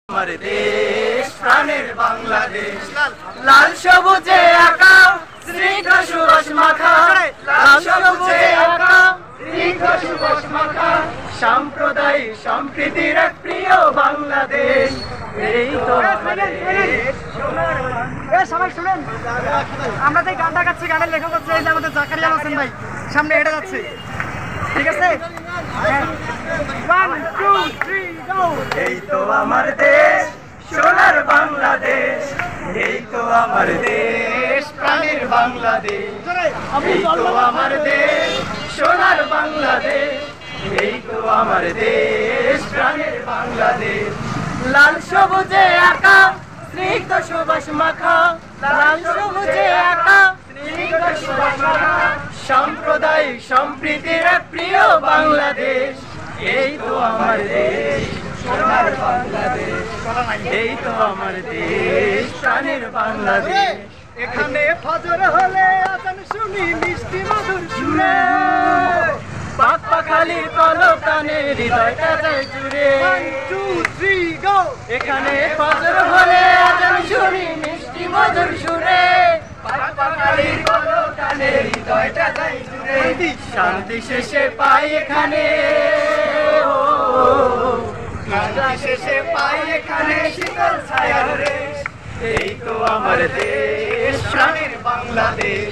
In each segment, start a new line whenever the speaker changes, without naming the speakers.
আমার দেশ প্রাণের বাংলাদেশ, লাল সবুজে আঁকা স্নিগ্ধ সুবাস মাখা, লাল সবুজে আঁকা স্নিগ্ধ সুবাস মাখা, সাম্প্রদায়িক সম্প্রীতির এক প্রিয় বাংলাদেশ। এই তো
সবাই শুনেন, আমরা যে গানটা গাচ্ছি, গানের লেখক হচ্ছে এই যে আমাদের জাকারিয়া হোসেন ভাই, সামনে হেঁটে যাচ্ছে, ঠিক আছে? 1 2 3 গো।
এই তো আমার দেশ সোনার বাংলাদেশ, এই তো আমার দেশ প্রাণের বাংলাদেশ, এই তো আমার দেশ সোনার বাংলাদেশ, এই তো আমার দেশ প্রাণের বাংলাদেশ। লাল সবুজে আঁকা স্নিগ্ধ সুবাস মাখা, লাল সবুজে আঁকা স্নিগ্ধ সুবাস মাখা, সাম্প্রদায়িক সম্প্রীতির এক প্রিয় বাংলাদেশ। এই তো আমার দেশ সোনার বাংলাদেশ, এই তো আমার দেশ প্রাণের বাংলাদেশ।
এখানে ফজর হলে আজান শুনি মিষ্টি মধুর সুরে,
পাখালির কলকানে হৃদয়টা যায় জুড়ে।
1 2 3 গো।
এখানে ফজর হলে আজান শুনি মিষ্টি মধুর সুরে, পাখালির কলকানে হৃদয়টা যায় জুড়ে। শান্তি শেষে পাই এখানে, শান্তি শেষে পাই এখানে শীতল ছায়ার রেশ। এই তো আমার দেশ প্রাণের বাংলাদেশ,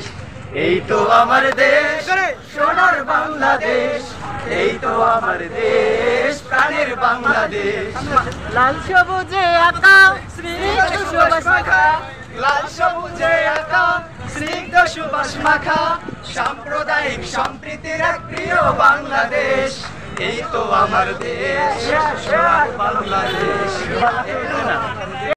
এই তো আমার দেশ সোনার বাংলাদেশ, এই তো আমার দেশ প্রাণের বাংলাদেশ। লাল সবুজে আঁকা স্নিগ্ধ সুবাস মাখা, লাল সবুজে আঁকা স্নিগ্ধ সুবাস মাখা, সাম্প্রদায়িক সম্প্রীতির এক প্রিয় বাংলাদেশ। এই তো আমার দেশ সোনার বাংলাদেশ।